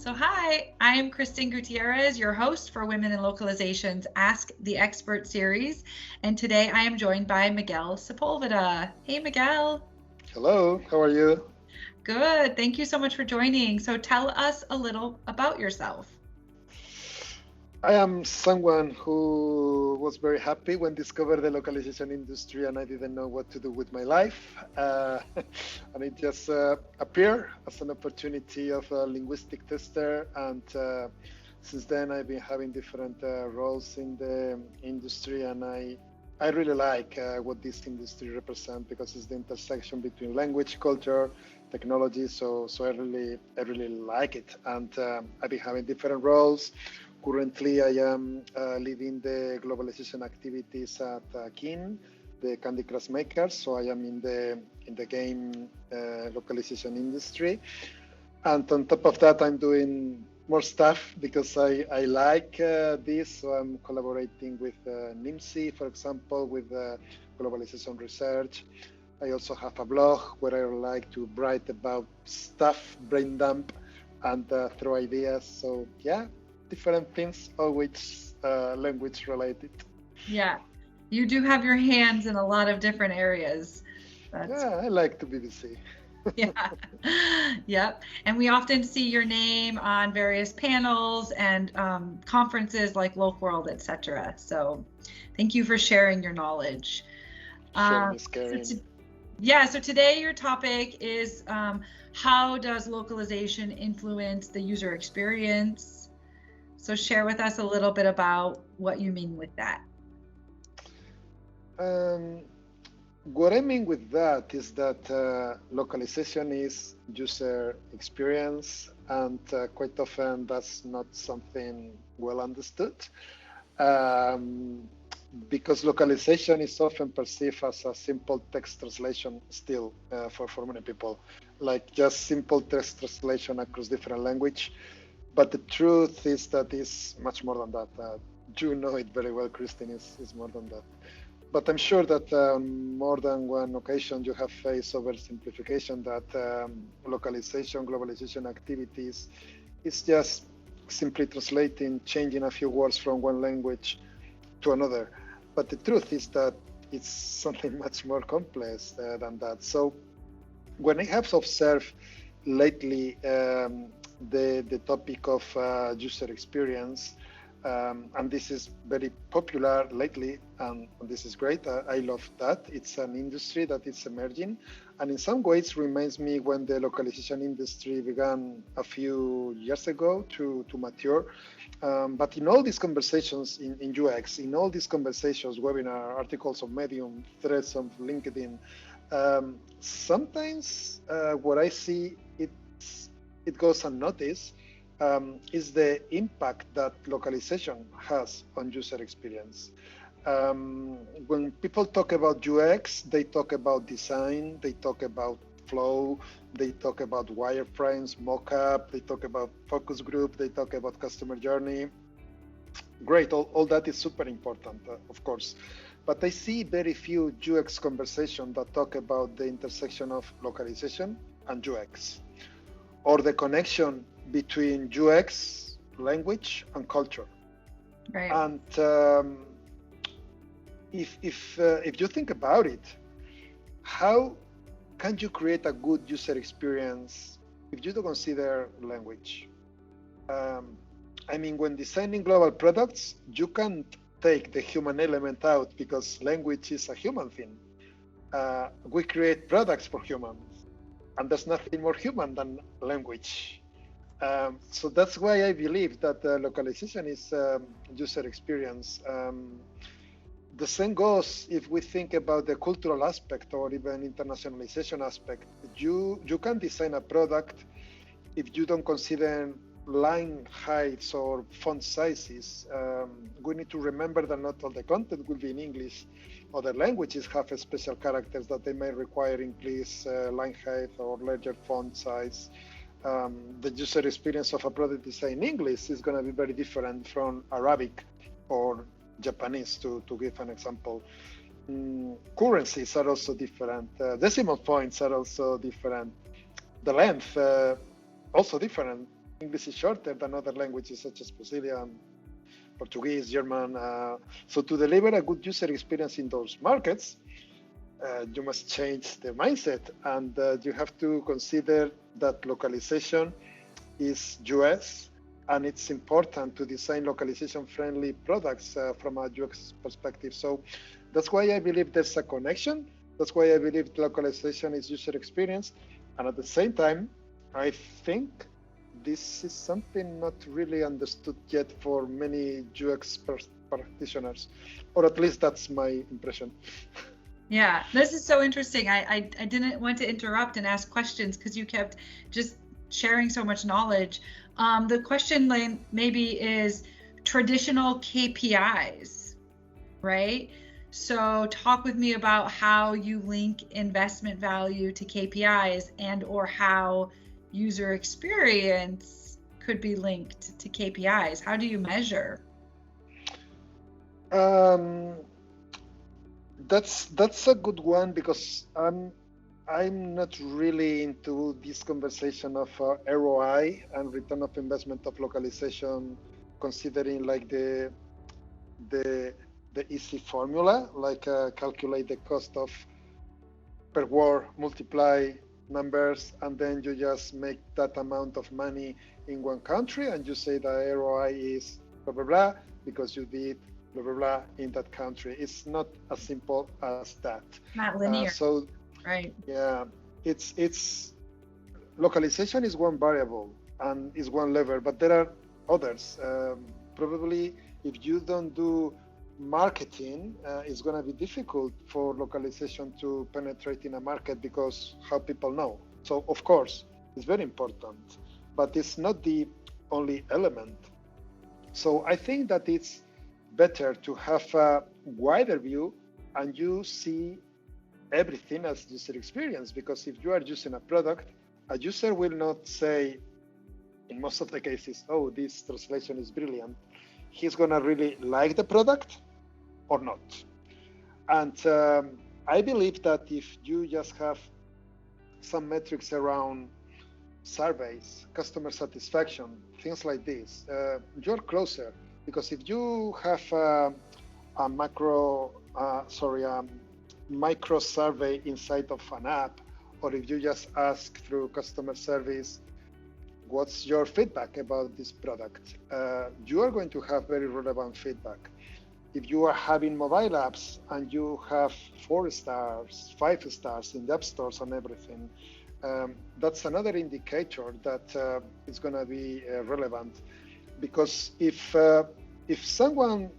So hi, I'm Kristin Gutierrez, your host for Women in Localization's Ask the Expert series. And today I am joined by Miguel Sepulveda. Hey, Miguel. Hello, how are you? Good. Thank you so much for joining. So tell us a little about yourself. I am someone who was very happy when discovered the localization industry and I didn't know what to do with my life. And it just appeared as an opportunity of a linguistic tester. And since then, I've been having different roles in the industry. And I really like what this industry represents because it's the intersection between language, culture, technology. So I really like it. And I've been having different roles. Currently, I am leading the globalization activities at Kin, the Candy Crush makers. So I am in the game localization industry, and on top of that, I'm doing more stuff because I like this. So I'm collaborating with NIMSI, for example, with globalization research. I also have a blog where I like to write about stuff, brain dump, and throw ideas. So yeah, different things, always language related. Yeah, you do have your hands in a lot of different areas. That's Yeah, I like to be busy. yeah. Yep. And we often see your name on various panels and conferences like Loc World, etc. So thank you for sharing your knowledge. Sure, Uh, Miss so Karen. to, yeah, so today your topic is how does localization influence the user experience? So share with us a little bit about what you mean with that. Um, what I mean with that is that localization is user experience, and quite often that's not something well understood. Um, because localization is often perceived as a simple text translation still for many people, like just simple text translation across different language. But the truth is that it's much more than that. You know it very well, Kristin, is more than that. But I'm sure that on more than one occasion you have faced oversimplification that localization, globalization activities is just simply translating, changing a few words from one language to another. But the truth is that it's something much more complex than that. So when I have observed lately the topic of user experience, and this is very popular lately, and this is great. I love that. It's an industry that is emerging, and in some ways reminds me when the localization industry began a few years ago to mature. But in all these conversations in UX, in all these conversations, webinar, articles on Medium, threads on LinkedIn, sometimes what I see it goes unnoticed is the impact that localization has on user experience. When people talk about UX, they talk about design, they talk about flow, they talk about wireframes, mockup, they talk about focus group, they talk about customer journey. Great, all that is super important, of course. But I see very few UX conversations that talk about the intersection of localization and UX, or the connection between UX, language, and culture. Right. And if you think about it, how can you create a good user experience if you don't consider language? I mean, when designing global products, you can't take the human element out because language is a human thing. We create products for humans, and there's nothing more human than language. So that's why I believe that localization is user experience. The same goes if we think about the cultural aspect or even internationalization aspect. You can design a product if you don't consider line heights or font sizes. We need to remember that not all the content will be in English. Other languages have special characters that they may require increased line height or larger font size. The user experience of a product design in English is going to be very different from Arabic or Japanese, to give an example. Currencies are also different. Decimal points are also different. The length also different. English is shorter than other languages such as Brazilian, Portuguese, German. So to deliver a good user experience in those markets, you must change the mindset, and you have to consider that localization is US, and it's important to design localization-friendly products from a UX perspective. So that's why I believe there's a connection. That's why I believe localization is user experience. And at the same time, I think this is something not really understood yet for many UX practitioners, or at least that's my impression. Yeah, this is so interesting. I didn't want to interrupt and ask questions because you kept just sharing so much knowledge. The question maybe is traditional KPIs, right? So talk with me about how you link investment value to KPIs, and or how user experience could be linked to KPIs. How do you measure? That's a good one, because I'm not really into this conversation of ROI and return of investment of localization, considering like the easy formula, like calculate the cost of per word, multiply numbers, and then you just make that amount of money in one country, and you say the ROI is blah blah blah because you did blah blah blah in that country. It's not as simple as that. Not linear. Right. Yeah, it's localization is one variable and is one lever, but there are others. Probably if you don't do marketing, it's going to be difficult for localization to penetrate in a market, because how people know. So of course it's very important, but it's not the only element. So I think that it's better to have a wider view and you see everything as user experience, because if you are using a product, a user will not say, in most of the cases, oh, this translation is brilliant. He's going to really like the product or not. And I believe that if you just have some metrics around surveys, customer satisfaction, things like this, you're closer. Because if you have a micro survey inside of an app, or if you just ask through customer service, what's your feedback about this product? You are going to have very relevant feedback. If you are having mobile apps and you have 4 stars, 5 stars in the app stores and everything, that's another indicator that is going to be relevant. Because if someone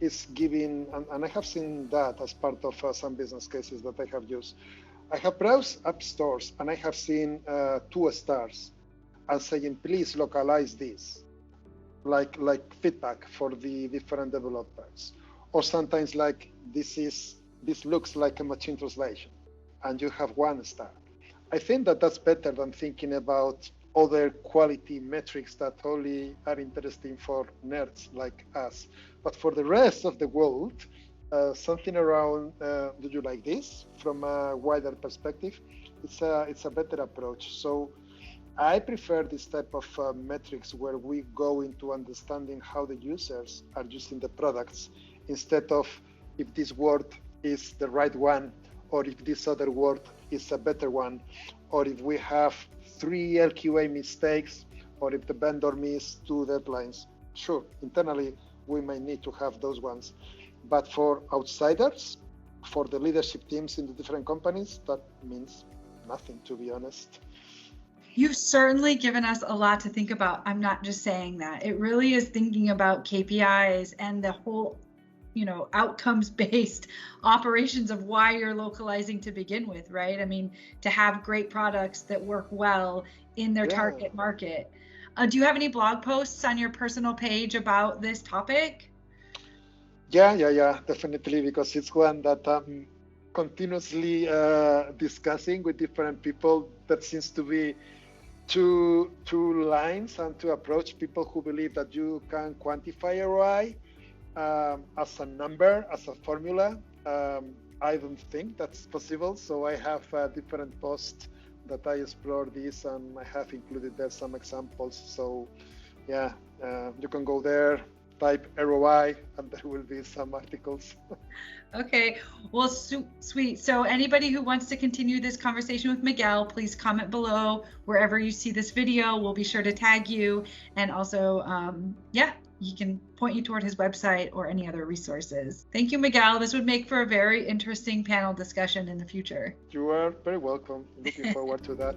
is giving, and I have seen that as part of some business cases that I have used, I have browsed app stores and I have seen 2 stars and saying, please localize this, like feedback for the different developers. Or sometimes like, this looks like a machine translation, and you have 1 star. I think that that's better than thinking about other quality metrics that only are interesting for nerds like us. But for the rest of the world, something around, do you like this, from a wider perspective, it's a better approach. So I prefer this type of metrics where we go into understanding how the users are using the products, instead of if this word is the right one, or if this other word is a better one, or if we have 3 LQA mistakes, or if the vendor missed 2 deadlines. Sure, internally we may need to have those ones, but for outsiders, for the leadership teams in the different companies, that means nothing, to be honest. You've certainly given us a lot to think about. I'm not just saying that. It really is thinking about KPIs and the whole, outcomes-based operations of why you're localizing to begin with, right? I mean, to have great products that work well in their target market. Do you have any blog posts on your personal page about this topic? Yeah, definitely, because it's one that I'm continuously discussing with different people. That seems to be two lines and to approach people who believe that you can quantify ROI as a number, as a formula. I don't think that's possible. So I have different posts that I explore this, and I have included there some examples. So yeah, you can go there, type ROI, and there will be some articles. Okay, well, sweet. So anybody who wants to continue this conversation with Miguel, please comment below wherever you see this video. We'll be sure to tag you, and also, yeah, he can point you toward his website or any other resources. Thank you, Miguel. This would make for a very interesting panel discussion in the future. You are very welcome. Looking forward to that.